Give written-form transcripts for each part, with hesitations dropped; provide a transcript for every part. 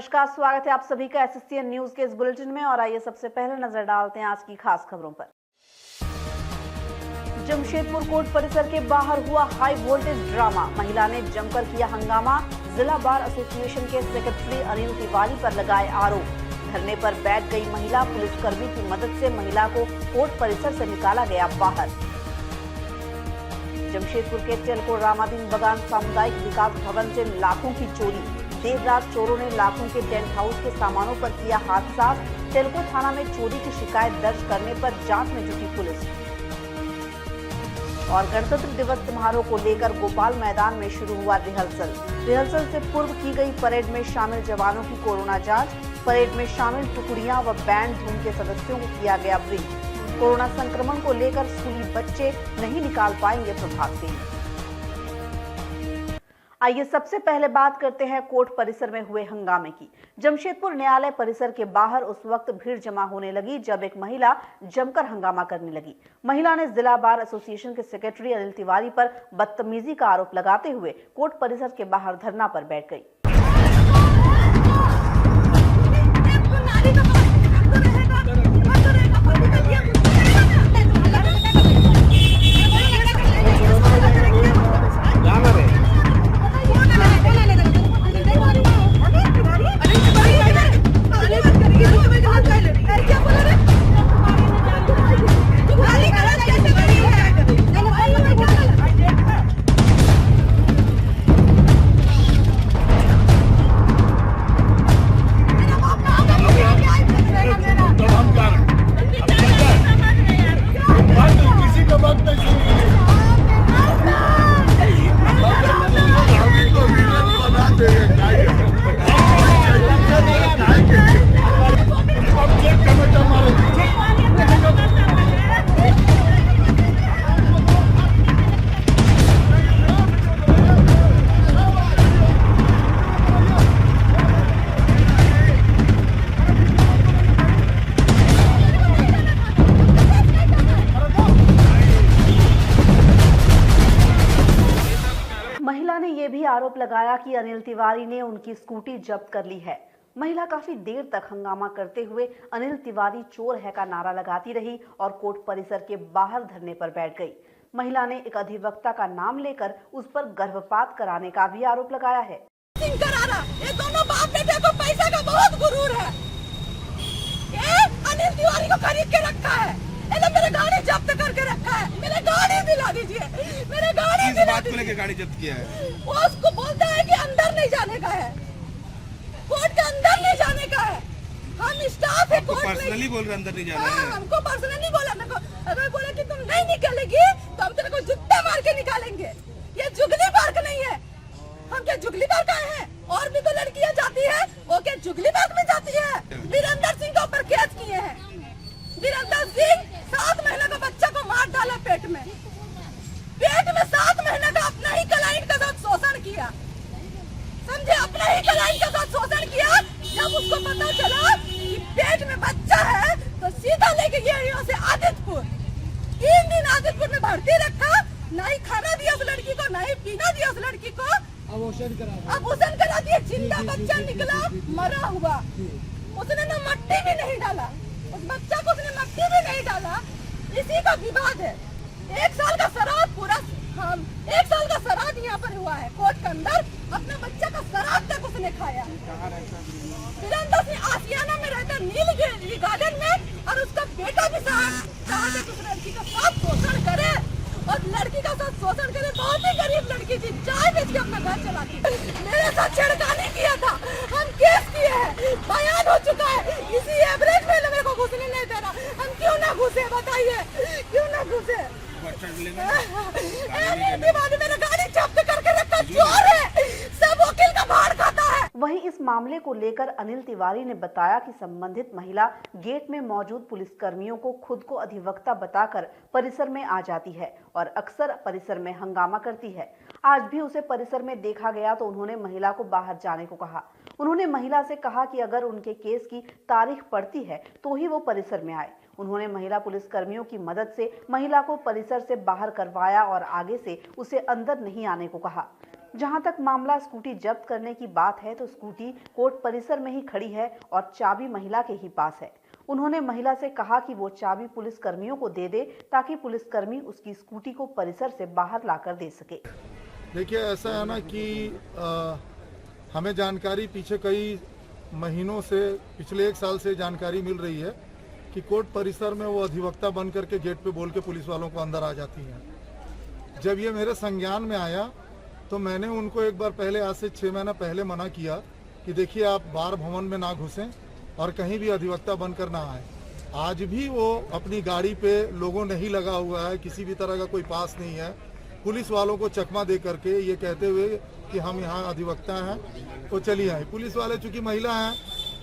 नमस्कार, स्वागत है आप सभी का एसएससीएन न्यूज के इस बुलेटिन में। और आइए सबसे पहले नजर डालते हैं आज की खास खबरों पर। जमशेदपुर कोर्ट परिसर के बाहर हुआ हाई वोल्टेज ड्रामा, महिला ने जमकर किया हंगामा। जिला बार एसोसिएशन के सेक्रेटरी अनिल तिवारी पर लगाए आरोप। धरने पर बैठ गई महिला, पुलिसकर्मी की मदद से महिला को कोर्ट परिसर से निकाला गया बाहर। जमशेदपुर के टेल्को रामादीन बगान सामुदायिक विकास भवन से लाखों की चोरी। देर रात चोरों ने लाखों के टेंट हाउस के सामानों पर किया हाथ साफ। टेल्को थाना में चोरी की शिकायत दर्ज करने पर जांच में जुटी पुलिस। और गणतंत्र दिवस समारोह को लेकर गोपाल मैदान में शुरू हुआ रिहर्सल से पूर्व की गई परेड में शामिल जवानों की कोरोना जांच। परेड में शामिल टुकड़ियां व बैंड धूम के सदस्यों को किया गया ब्रीफ। कोरोना संक्रमण को लेकर स्कूली बच्चे नहीं निकाल पाएंगे प्रभात फेरी। आइए सबसे पहले बात करते हैं कोर्ट परिसर में हुए हंगामे की। जमशेदपुर न्यायालय परिसर के बाहर उस वक्त भीड़ जमा होने लगी जब एक महिला जमकर हंगामा करने लगी। महिला ने जिला बार एसोसिएशन के सेक्रेटरी अनिल तिवारी पर बदतमीजी का आरोप लगाते हुए कोर्ट परिसर के बाहर धरना पर बैठ गई। महिला ने यह भी आरोप लगाया कि अनिल तिवारी ने उनकी स्कूटी जब्त कर ली है। महिला काफी देर तक हंगामा करते हुए अनिल तिवारी चोर है का नारा लगाती रही और कोर्ट परिसर के बाहर धरने पर बैठ गई। महिला ने एक अधिवक्ता का नाम लेकर उस पर गर्भपात कराने का भी आरोप लगाया है। ये दोनों बाप बेटे को पैसा का बहुत गुरूर है। ये अनिल तिवारी को खरीद के रखा है, मेरे गाड़ी जब्त करके रखा है। मेरे गाड़ी दिला दीजिए, मेरे गाड़ी दिला दीजिए। गाड़ी जब्त किया है वो उसको बोलता है कि अंदर नहीं जाने का है, कोर्ट के अंदर नहीं जाने का है। हम स्टाफ है कोर्ट में। पर्सनली बोल रहे अंदर नहीं जाना है। हमको पर्सनली बोला, मेरे को अगर बोला कि तुम नहीं निकलेगी तो हम तेरे को जूता मार के निकालेंगे। ये जुगली पार्क नहीं है। हम क्या जुगली पार्क आए हैं? और भी तो लड़कियां जाती है, वो क्या जुगली पार्क में जाती है? वीरेंद्र सिंह के ऊपर केस किए हैं। वीरेंद्र सिंह 7 महीने का बच्चा को मार डाला पेट में 7 महीने का अपना ही क्लाइंट के साथ शोषण किया। समझे, अपना ही क्लाइंट के साथ शोषण किया। जब उसको पता चला कि पेट में बच्चा है तो सीधा लेके गया यहाँ से आदित्यपुर। 3 दिन आदित्यपुर में भर्ती रखा, ना ही खाना दिया उस लड़की को, ना ही पीना दिया उस लड़की को। अबूशन करा दिया। जिंदा बच्चा निकला मरा हुआ। उसने ना मट्टी भी नहीं डाला, उस बच्चा को उसने मट्टी भी नहीं डाला। इसी का विवाद है। 1 साल का श्राद्ध पूरा, हम 1 साल का श्राद्ध यहाँ पर हुआ है कोर्ट के अंदर। अपने बच्चे का श्राद्ध तक उसने खाया। वीरेंद्र सिंह आसियाना में रहता नील गार्डन में, और उसका बेटा भी चाहता उस लड़की का साथ शोषण करे और लड़की का साथ शोषण करे। बहुत ही गरीब लड़की थी, चाय बेच के अपना घर चलाती। मेरे साथ छेड़खानी किया था, हम केस किए हैं, बयान हो चुका है। इसी एवरेज में मेरे को घुसने नहीं दे रहा। हम क्यों ना घुसे, बताइए क्यों ना घुसे? मेरा गाड़ी जब्त करके रखा, चोर है, सब वकील का भाड़ खाता है। वहीं इस मामले को लेकर अनिल तिवारी ने बताया कि संबंधित महिला गेट में मौजूद पुलिसकर्मियों को खुद को अधिवक्ता बताकर परिसर में आ जाती है और अक्सर परिसर में हंगामा करती है। आज भी उसे परिसर में देखा गया तो उन्होंने महिला को बाहर जाने को कहा। उन्होंने महिला से कहा कि अगर उनके केस की तारीख पड़ती है तो ही वो परिसर में आए। उन्होंने महिला पुलिसकर्मियों की मदद से महिला को परिसर से बाहर करवाया और आगे से उसे अंदर नहीं आने को कहा। जहां तक मामला स्कूटी जब्त करने की बात है तो स्कूटी कोर्ट परिसर में ही खड़ी है और चाबी महिला के ही पास है। उन्होंने महिला से कहा कि वो चाबी पुलिस कर्मियों को दे दे ताकि पुलिसकर्मी उसकी स्कूटी को परिसर से बाहर लाकर दे सके। देखिए, ऐसा है ना कि हमें जानकारी पीछे कई महीनों से, पिछले 1 साल से जानकारी मिल रही है कि कोर्ट परिसर में वो अधिवक्ता बन करके गेट पे बोल के पुलिस वालों को अंदर आ जाती हैं। जब ये मेरे संज्ञान में आया तो मैंने उनको एक बार पहले, आज से 6 महीना पहले मना किया कि देखिए आप बार भवन में ना घुसें और कहीं भी अधिवक्ता बनकर ना आए। आज भी वो अपनी गाड़ी पे लोगों नहीं लगा हुआ है, किसी भी तरह का कोई पास नहीं है, पुलिस वालों को चकमा दे करके ये कहते हुए कि हम यहाँ अधिवक्ता हैं तो चलिए आए। पुलिस वाले चूंकि महिला हैं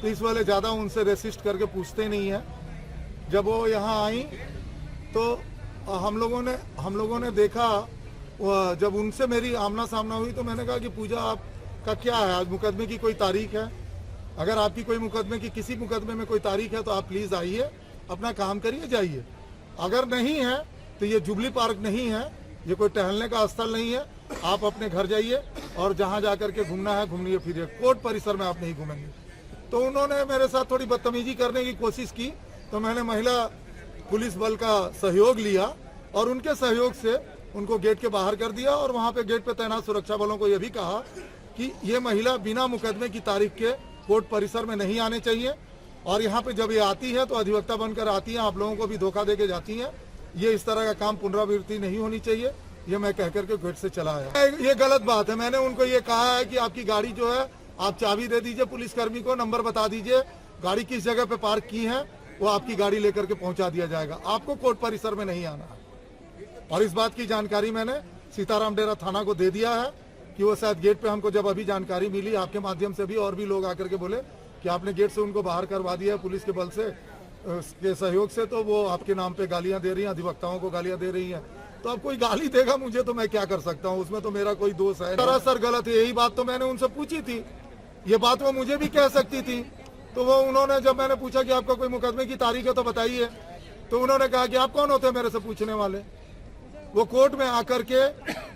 तो इस वाले ज़्यादा उनसे रेसिस्ट करके पूछते नहीं हैं। जब वो यहाँ आई तो हम लोगों ने देखा, जब उनसे मेरी आमना सामना हुई तो मैंने कहा कि पूजा आपका क्या है, आज मुकदमे की कोई तारीख है? अगर आपकी कोई मुकदमे की, किसी मुकदमे में कोई तारीख है तो आप प्लीज़ आइए, अपना काम करिए, जाइए। अगर नहीं है तो ये जुबली पार्क नहीं है, ये कोई टहलने का स्थल नहीं है। आप अपने घर जाइए और जहाँ जा करके घूमना है घूमिए फिरिए, कोर्ट परिसर में आप नहीं घूमेंगे। तो उन्होंने मेरे साथ थोड़ी बदतमीजी करने की कोशिश की तो मैंने महिला पुलिस बल का सहयोग लिया और उनके सहयोग से उनको गेट के बाहर कर दिया और वहाँ पे गेट पे तैनात सुरक्षा बलों को यह भी कहा कि ये महिला बिना मुकदमे की तारीख के कोर्ट परिसर में नहीं आने चाहिए और यहाँ पे जब ये आती है तो अधिवक्ता बनकर आती है, आप लोगों को भी धोखा देके जाती है। ये इस तरह का काम पुनरावृत्ति नहीं होनी चाहिए, ये मैं कह करके गेट से चला आया। ये गलत बात है। मैंने उनको ये कहा है कि आपकी गाड़ी जो है आप चाबी दे दीजिए पुलिसकर्मी को, नंबर बता दीजिए, गाड़ी किस जगह पे पार्क की है, वो आपकी गाड़ी लेकर के पहुंचा दिया जाएगा, आपको कोर्ट परिसर में नहीं आना है। और इस बात की जानकारी मैंने सीताराम डेरा थाना को दे दिया है कि वो शायद गेट पे हमको जब अभी जानकारी मिली आपके माध्यम से भी और भी लोग आकर के बोले कि आपने गेट से उनको बाहर करवा दिया है पुलिस के बल से, के सहयोग से, तो वो आपके नाम पे गालियां दे रही हैं, अधिवक्ताओं को गालियां दे रही हैं। तो अब कोई गाली देगा मुझे तो मैं क्या कर सकता हूँ, उसमें तो मेरा कोई दोष है सरासर गलत है। यही बात तो मैंने उनसे पूछी थी, ये बात वो मुझे भी कह सकती थी। तो वो उन्होंने, जब मैंने पूछा कि आपका कोई मुकदमे की तारीख है तो बताइए, तो उन्होंने कहा कि आप कौन होते हैं मेरे से पूछने वाले। वो कोर्ट में आकर के,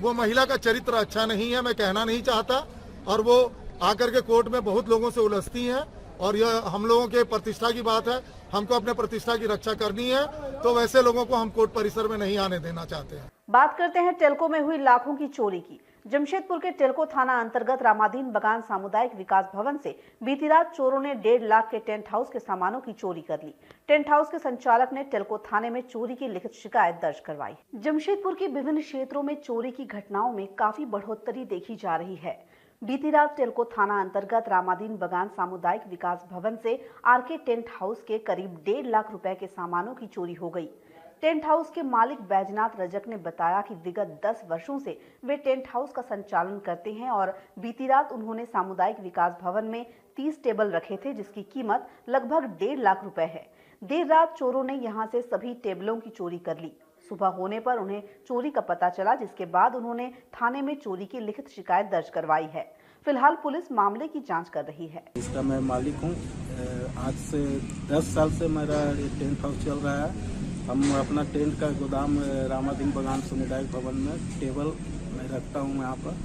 वो महिला का चरित्र अच्छा नहीं है, मैं कहना नहीं चाहता, और वो आकर के कोर्ट में बहुत लोगों से उलझती हैं और यह हम लोगों के प्रतिष्ठा की बात है, हमको अपने प्रतिष्ठा की रक्षा करनी है, तो वैसे लोगों को हम कोर्ट परिसर में नहीं आने देना चाहते हैं। बात करते हैं टेल्को में हुई लाखों की चोरी की। जमशेदपुर के टेल्को थाना अंतर्गत रामाधीन बगान सामुदायिक विकास भवन से बीती रात चोरों ने 1.5 लाख के टेंट हाउस के सामानों की चोरी कर ली। टेंट हाउस के संचालक ने टेल्को थाने में चोरी की लिखित शिकायत दर्ज करवाई। जमशेदपुर के विभिन्न क्षेत्रों में चोरी की घटनाओं में काफी बढ़ोतरी देखी जा रही है। बीती रात टेल्को थाना अंतर्गत रामाधीन बगान सामुदायिक विकास भवन से आरके टेंट हाउस के करीब 1.5 लाख रुपए के सामानों की चोरी हो गई। टेंट हाउस के मालिक बैजनाथ रजक ने बताया कि विगत 10 वर्षों से वे टेंट हाउस का संचालन करते हैं और बीती रात उन्होंने सामुदायिक विकास भवन में 30 टेबल रखे थे जिसकी कीमत लगभग 1.5 लाख रुपए है। देर रात चोरों ने यहां से सभी टेबलों की चोरी कर ली। सुबह होने पर उन्हें चोरी का पता चला, जिसके बाद उन्होंने थाने में चोरी की लिखित शिकायत दर्ज करवाई है। फिलहाल पुलिस मामले की जांच कर रही है। इसका मैं मालिक हूँ। आज से 10 साल से मेरा टेंट हाउस चल रहा है। हम अपना टेंट का गोदाम रामाधीन बगान सामुदायिक भवन में टेबल मैं रखता हूँ यहाँ पर,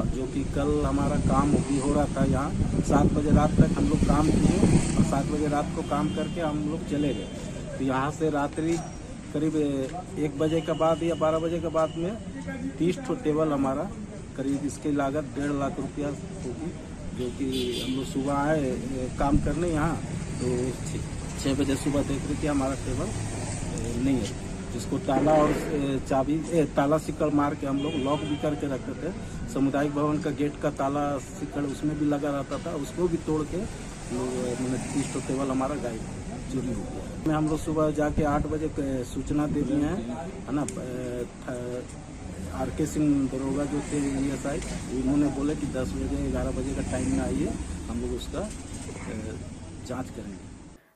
और जो कि कल हमारा काम भी हो रहा था यहाँ। 7 बजे रात तक हम लोग काम किए और 7 बजे रात को काम करके हम लोग चले गए। तो यहाँ से रात्रि करीब 1 बजे के बाद या 12 बजे के बाद में 30 टेबल हमारा करीब, इसकी लागत 1.5 लाख रुपया होगी। जो कि हम लोग सुबह आए काम करने यहाँ, तो 6 बजे सुबह देख रहे थे हमारा टेबल नहीं है, जिसको ताला और चाबी ताला सिक्कड़ मार के हम लोग लॉक भी करके रखते थे। सामुदायिक भवन का गेट का ताला सिक्कड़ उसमें भी लगा रहता था, उसको भी तोड़ के मैंने 30 टेबल हमारा गायब चोरी हो गया। हम लोग सुबह जाके 8 बजे सूचना दे दिए हैं, है ना। आरके सिंह दरोगा जो थे ESI, उन्होंने बोले कि 10 बजे 11 बजे का टाइम में आइए, हम लोग उसका जांच करेंगे।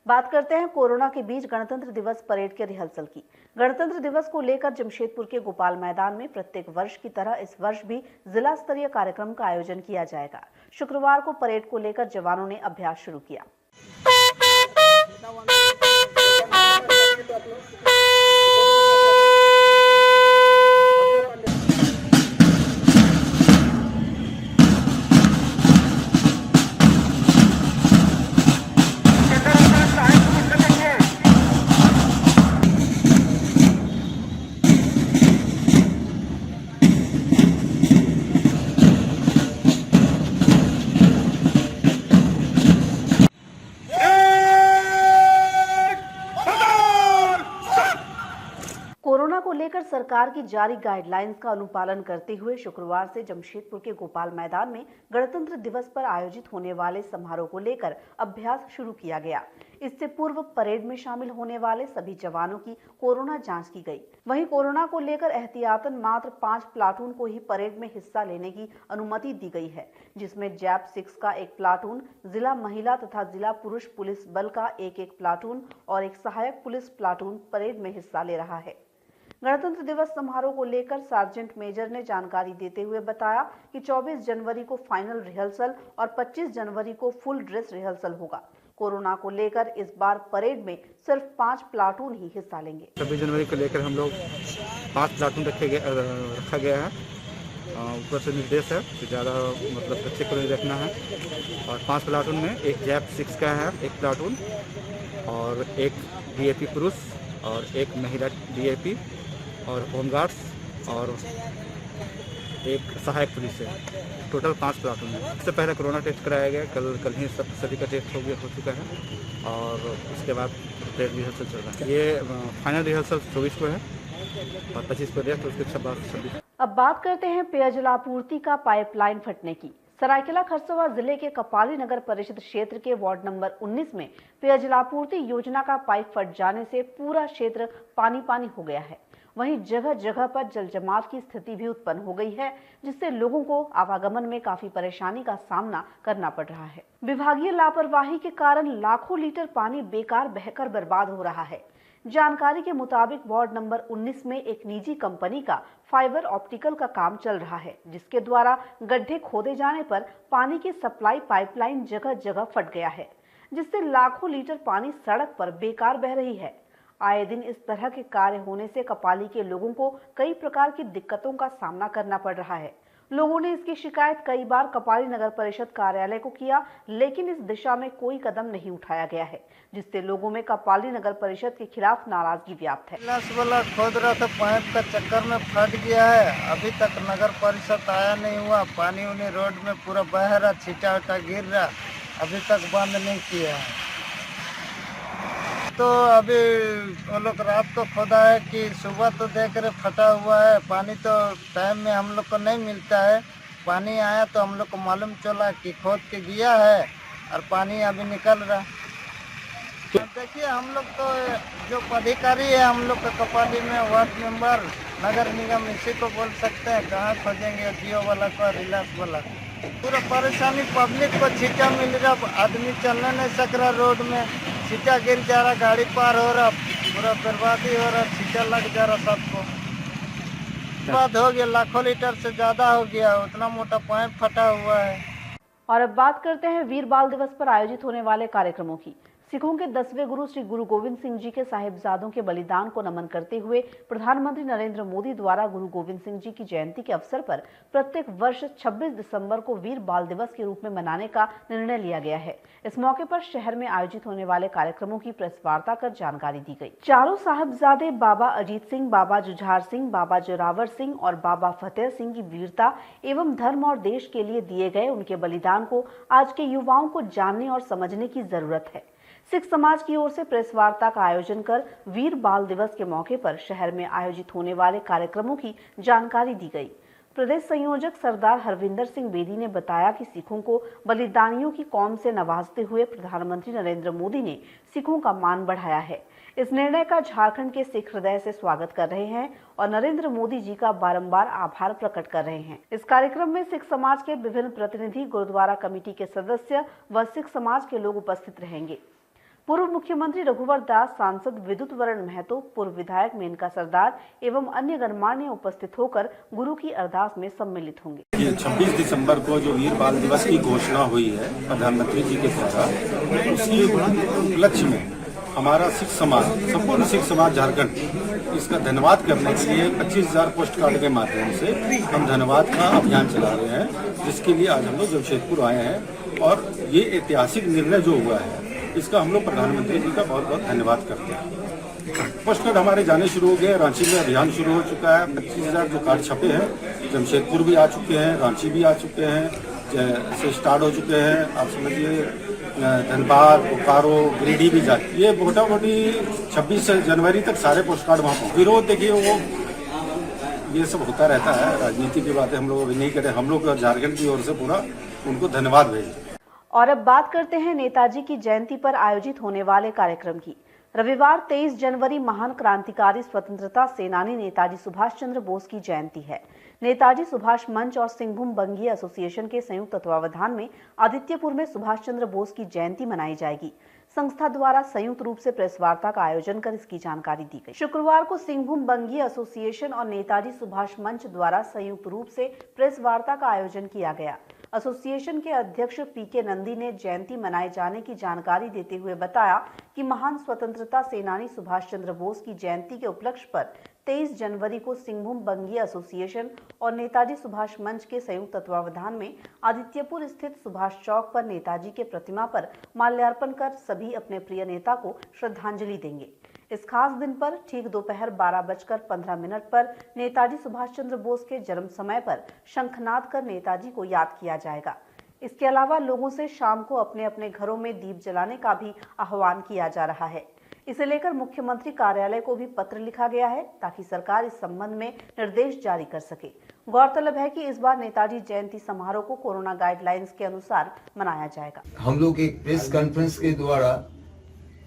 बात करते हैं कोरोना के बीच गणतंत्र दिवस परेड के रिहर्सल की। गणतंत्र दिवस को लेकर जमशेदपुर के गोपाल मैदान में प्रत्येक वर्ष की तरह इस वर्ष भी जिला स्तरीय कार्यक्रम का आयोजन किया जाएगा। शुक्रवार को परेड को लेकर जवानों ने अभ्यास शुरू किया। कोरोना को लेकर सरकार की जारी गाइडलाइंस का अनुपालन करते हुए शुक्रवार से जमशेदपुर के गोपाल मैदान में गणतंत्र दिवस पर आयोजित होने वाले समारोह को लेकर अभ्यास शुरू किया गया। इससे पूर्व परेड में शामिल होने वाले सभी जवानों की कोरोना जांच की गई। वहीं कोरोना को लेकर एहतियातन मात्र 5 प्लाटून को ही परेड में हिस्सा लेने की अनुमति दी गई है, जिसमें जैप 6 का 1 प्लाटून, जिला महिला तथा जिला पुरुष पुलिस बल का एक प्लाटून और एक सहायक पुलिस प्लाटून परेड में हिस्सा ले रहा है। गणतंत्र दिवस समारोह को लेकर सार्जेंट मेजर ने जानकारी देते हुए बताया कि 24 जनवरी को फाइनल रिहर्सल और 25 जनवरी को फुल ड्रेस रिहर्सल होगा। कोरोना को लेकर इस बार परेड में सिर्फ 5 प्लाटून ही हिस्सा लेंगे। 26 जनवरी को लेकर हम लोग 5 प्लाटून रखा गया है। ऊपर से निर्देश है कि ज़्यादा मतलब बच्चे को नहीं रखना है। और 5 प्लाटून में एक जैप 6 का है 1 प्लाटून और एक डीएपी पुरुष और एक महिला डीएपी और होमगार्ड्स और एक सहायक पुलिस है। टोटल 5 प्लाटून है। इससे पहले कोरोना टेस्ट कराया गया, कल ही सभी का टेस्ट हो चुका है और उसके बाद परेड रिहर्सल चल रहा है। ये फाइनल रिहर्सल 24 को है और 25 को रेस्ट, उसके बाद 26। अब बात करते हैं पेयजल आपूर्ति का पाइपलाइन फटने की। सरायकेला खरसोवा जिले के कपाली नगर परिषद क्षेत्र के वार्ड नंबर 19 में पेयजल आपूर्ति योजना का पाइप फट जाने से पूरा क्षेत्र पानी हो गया है। वहीं जगह जगह पर जल जमाव की स्थिति भी उत्पन्न हो गई है, जिससे लोगों को आवागमन में काफी परेशानी का सामना करना पड़ रहा है। विभागीय लापरवाही के कारण लाखों लीटर पानी बेकार बहकर बर्बाद हो रहा है। जानकारी के मुताबिक वार्ड नंबर 19 में एक निजी कंपनी का फाइबर ऑप्टिकल का काम चल रहा है, जिसके द्वारा गड्ढे खोदे जाने पर पानी की सप्लाई पाइपलाइन जगह जगह फट गया है, जिससे लाखों लीटर पानी सड़क पर बेकार बह रही है। आए दिन इस तरह के कार्य होने से कपाली के लोगों को कई प्रकार की दिक्कतों का सामना करना पड़ रहा है। लोगों ने इसकी शिकायत कई बार कपाली नगर परिषद कार्यालय को किया, लेकिन इस दिशा में कोई कदम नहीं उठाया गया है, जिससे लोगों में कपाली नगर परिषद के खिलाफ नाराजगी व्याप्त है। वाला खोद रहा था, पाइप का चक्कर में फट गया है। अभी तक नगर परिषद आया नहीं हुआ। पानी उन्हें रोड में पूरा बह रहा, छींटा उटा गिर रहा, अभी तक बंद नहीं किया है। तो अभी वो लोग रात को खोदा है कि सुबह तो देख रहे फटा हुआ है। पानी तो टाइम में हम लोग को नहीं मिलता है। पानी आया तो हम लोग को मालूम चला कि खोद के गया है और पानी अभी निकल रहा। तो देखिए, हम लोग तो जो अधिकारी है हम लोग का कपाली में वार्ड मेंबर, नगर निगम, इसी को बोल सकते हैं। कहाँ खोजेंगे जियो वाला को, रिलायंस वाला को। पूरा परेशानी पब्लिक को, छींटा मिल रहा, आदमी चलने नहीं सक रहा रोड में, छींटा गिर जा रहा, गाड़ी पार हो रहा, पूरा बर्बादी हो रहा, छींटा लग जा रहा सबको। बर्बाद हो गया, लाखों लीटर से ज्यादा हो गया, उतना मोटा पाइप फटा हुआ है। और अब बात करते हैं वीर बाल दिवस पर आयोजित होने वाले कार्यक्रमों की। सिखों के 10वें गुरु श्री गुरु गोविंद सिंह जी के साहिबजादों के बलिदान को नमन करते हुए प्रधानमंत्री नरेंद्र मोदी द्वारा गुरु गोविंद सिंह जी की जयंती के अवसर पर प्रत्येक वर्ष 26 दिसंबर को वीर बाल दिवस के रूप में मनाने का निर्णय लिया गया है। इस मौके पर शहर में आयोजित होने वाले कार्यक्रमों की प्रेस वार्ता कर जानकारी दी गई। चारों साहिबजादे बाबा अजीत सिंह, बाबा जुझार सिंह, बाबा जोरावर सिंह और बाबा फतेह सिंह की वीरता एवं धर्म और देश के लिए दिए गए उनके बलिदान को आज के युवाओं को जानने और समझने की जरूरत है। सिख समाज की ओर से प्रेस वार्ता का आयोजन कर वीर बाल दिवस के मौके पर शहर में आयोजित होने वाले कार्यक्रमों की जानकारी दी गई। प्रदेश संयोजक सरदार हरविंदर सिंह बेदी ने बताया कि सिखों को बलिदानियों की कौम से नवाजते हुए प्रधानमंत्री नरेंद्र मोदी ने सिखों का मान बढ़ाया है। इस निर्णय का झारखंड के सिख हृदय से स्वागत कर रहे हैं और नरेंद्र मोदी जी का बारंबार आभार प्रकट कर रहे हैं। इस कार्यक्रम में सिख समाज के विभिन्न प्रतिनिधि, गुरुद्वारा कमेटी के सदस्य व सिख समाज के लोग उपस्थित रहेंगे। पूर्व मुख्यमंत्री रघुवर दास, सांसद विद्युत वरण महतो, पूर्व विधायक मेनका सरदार एवं अन्य गणमान्य उपस्थित होकर गुरु की अरदास में सम्मिलित होंगे। ये 26 दिसंबर को जो वीर बाल दिवस की घोषणा हुई है प्रधानमंत्री जी के द्वारा, उसी उपलक्ष्य में हमारा सिख समाज, संपूर्ण सिख समाज झारखंड, इसका धन्यवाद करने के लिए 25,000 पोस्ट कार्ड के माध्यम से हम धन्यवाद का अभियान चला रहे हैं, जिसके लिए आज हम लोग जमशेदपुर आए हैं। और ये ऐतिहासिक निर्णय जो हुआ है, इसका हम लोग प्रधानमंत्री जी का बहुत बहुत धन्यवाद करते हैं। पोस्ट कार्ड हमारे जाने शुरू हो गए, रांची में अभियान शुरू हो चुका है। 25,000 जो कार्ड छपे हैं, जमशेदपुर भी आ चुके हैं, रांची भी आ चुके हैं, से स्टार्ट हो चुके हैं। आप समझिए धनबाद, बोकारो, गिरिडीह भी जाती है। मोटा मोटी 26 जनवरी तक सारे पोस्ट कार्ड वहाँ पहुँच। विरोध देखिए वो ये सब होता रहता है, राजनीति की बातें हम लोग अभी नहीं करें। हम लोग झारखंड की ओर से पूरा उनको धन्यवाद भेजें। और अब बात करते हैं नेताजी की जयंती पर आयोजित होने वाले कार्यक्रम की। रविवार 23 जनवरी महान क्रांतिकारी स्वतंत्रता सेनानी नेताजी सुभाष चंद्र बोस की जयंती है। नेताजी सुभाष मंच और सिंहभूम बंगी एसोसिएशन के संयुक्त तत्वावधान में आदित्यपुर में सुभाष चंद्र बोस की जयंती मनाई जाएगी। संस्था द्वारा संयुक्त रूप से प्रेस वार्ता का आयोजन कर इसकी जानकारी दी गई। शुक्रवार को सिंहभूम बंगी एसोसिएशन और नेताजी सुभाष मंच द्वारा संयुक्त रूप से प्रेस वार्ता का आयोजन किया गया। एसोसिएशन के अध्यक्ष पीके नंदी ने जयंती मनाए जाने की जानकारी देते हुए बताया कि महान स्वतंत्रता सेनानी सुभाष चंद्र बोस की जयंती के उपलक्ष्य पर 23 जनवरी को सिंहभूम बंगी एसोसिएशन और नेताजी सुभाष मंच के संयुक्त तत्वावधान में आदित्यपुर स्थित सुभाष चौक पर नेताजी के प्रतिमा पर माल्यार्पण कर सभी अपने प्रिय नेता को श्रद्धांजलि देंगे। इस खास दिन पर ठीक दोपहर 12:15 पर नेताजी सुभाष चंद्र बोस के जन्म समय पर शंखनाद कर नेताजी को याद किया जाएगा। इसके अलावा लोगों से शाम को अपने अपने घरों में दीप जलाने का भी आह्वान किया जा रहा है। इसे लेकर मुख्यमंत्री कार्यालय को भी पत्र लिखा गया है ताकि सरकार इस संबंध में निर्देश जारी कर सके। गौरतलब है कि इस बार नेताजी जयंती समारोह को कोरोना गाइडलाइंस के अनुसार मनाया जाएगा। हम लोग एक प्रेस कॉन्फ्रेंस के द्वारा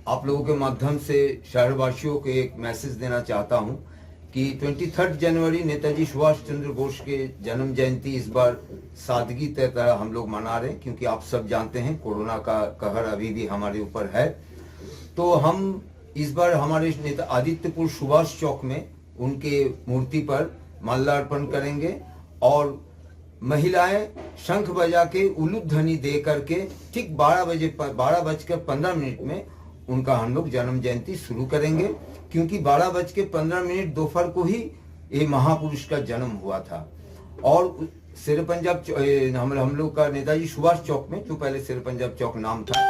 आप लोगों के माध्यम से शहरवासियों को एक मैसेज देना चाहता हूं कि 23 जनवरी नेताजी सुभाष चंद्र बोस के जन्म जयंती इस बार सादगी के तरह हम लोग मना रहे हैं, क्योंकि आप सब जानते हैं कोरोना का कहर अभी भी हमारे ऊपर है। तो हम इस बार हमारे नेता आदित्यपुर सुभाष चौक में उनके मूर्ति पर माल्यार्पण करेंगे और महिलाएं शंख बजा के उलूद ध्वनि दे करके ठीक 12:15 में उनका हम लोग जन्म जयंती शुरू करेंगे, क्योंकि 12:15 दोपहर को ही ये महापुरुष का जन्म हुआ था। और शेर पंजाब हम लोग का नेताजी सुभाष चौक में, जो पहले शेर पंजाब चौक नाम था,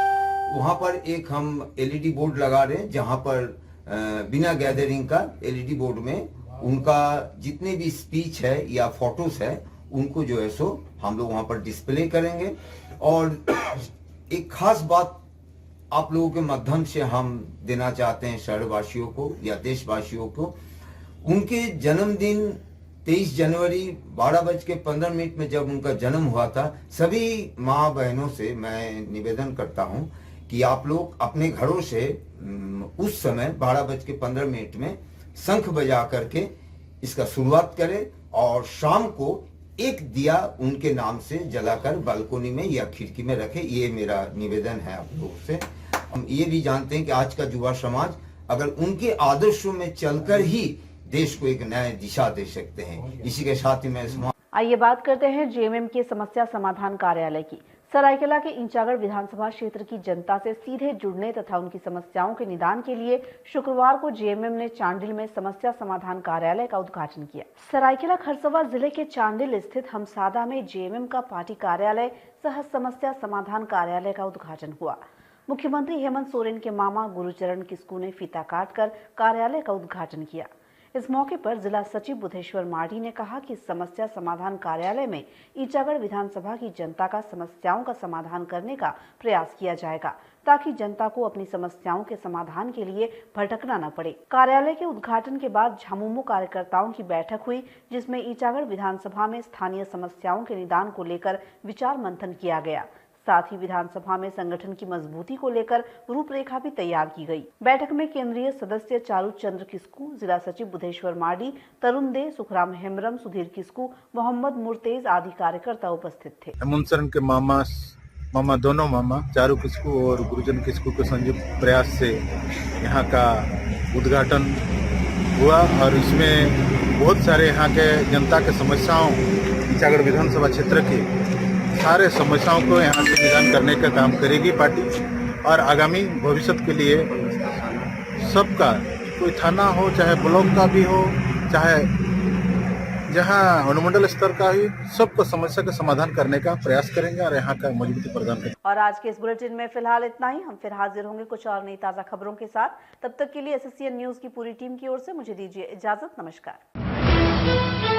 वहां पर एक हम एलईडी बोर्ड लगा रहे हैं, जहां पर बिना गैदरिंग का एलईडी बोर्ड में उनका जितने भी स्पीच है या फोटोज है उनको जो है सो हम लोग वहां पर डिस्प्ले करेंगे। और एक खास बात आप लोगों के माध्यम से हम देना चाहते हैं शहरवासियों को या देशवासियों को, उनके जन्मदिन 23 जनवरी 12:15 में जब उनका जन्म हुआ था, सभी माँ बहनों से मैं निवेदन करता हूं कि आप लोग अपने घरों से उस समय 12:15 में शंख बजा करके इसका शुरुआत करें और शाम को एक दिया उनके नाम से जलाकर बालकोनी में या खिड़की में रखे। ये मेरा निवेदन है आप लोगों से। हम ये भी जानते हैं कि आज का युवा समाज अगर उनके आदर्शों में चलकर ही देश को एक नया दिशा दे सकते हैं। इसी के साथ ही मैं आइए बात करते हैं जेएमएम के समस्या समाधान कार्यालय की। सरायकेला के इंचागढ़ विधानसभा क्षेत्र की जनता से सीधे जुड़ने तथा उनकी समस्याओं के निदान के लिए शुक्रवार को जेएमएम ने चांडिल में समस्या समाधान कार्यालय का उद्घाटन किया। सरायकेला खरसवा जिले के चांडिल स्थित हमसादा में जेएमएम का पार्टी कार्यालय सह समस्या समाधान कार्यालय का उद्घाटन हुआ। मुख्यमंत्री हेमंत सोरेन के मामा गुरुचरण किस्कू ने फीता काटकर कार्यालय का उद्घाटन किया। इस मौके पर जिला सचिव बुधेश्वर माढ़ी ने कहा कि समस्या समाधान कार्यालय में ईचागढ़ विधानसभा की जनता का समस्याओं का समाधान करने का प्रयास किया जाएगा, ताकि जनता को अपनी समस्याओं के समाधान के लिए भटकना न पड़े। कार्यालय के उद्घाटन के बाद झामुमो कार्यकर्ताओं की बैठक हुई, जिसमें ईचागढ़ विधानसभा में स्थानीय समस्याओं के निदान को लेकर विचार मंथन किया गया। साथ ही विधानसभा में संगठन की मजबूती को लेकर रूपरेखा भी तैयार की गई। बैठक में केंद्रीय सदस्य चारू चंद्र किस्कू, जिला सचिव बुधेश्वर मार्डी, तरुण दे, सुखराम हेम्ब्रम, सुधीर किस्कू, मोहम्मद मुर्तेज आदि कार्यकर्ता उपस्थित थे। हेमंत सोरेन के मामा दोनों मामा चारू किस्कू और गुरुजन किस्कू के संयुक्त प्रयास से यहाँ का उद्घाटन हुआ और इसमें बहुत सारे यहाँ के जनता के समस्याओं, ईचागढ़ विधानसभा क्षेत्र की सारे समस्याओं को यहाँ से निदान करने का काम करेगी पार्टी। और आगामी भविष्य के लिए सबका, कोई थाना हो चाहे ब्लॉक का भी हो चाहे जहाँ अनुमंडल स्तर का ही, सबको समस्या का समाधान करने का प्रयास करेंगे और यहाँ का मजबूती प्रदान करेंगे। और आज के इस बुलेटिन में फिलहाल इतना ही। हम फिर हाजिर होंगे कुछ और नई ताज़ा खबरों के साथ। तब तक के लिए एसएससीएन न्यूज की पूरी टीम की ओर से मुझे दीजिए इजाजत। नमस्कार।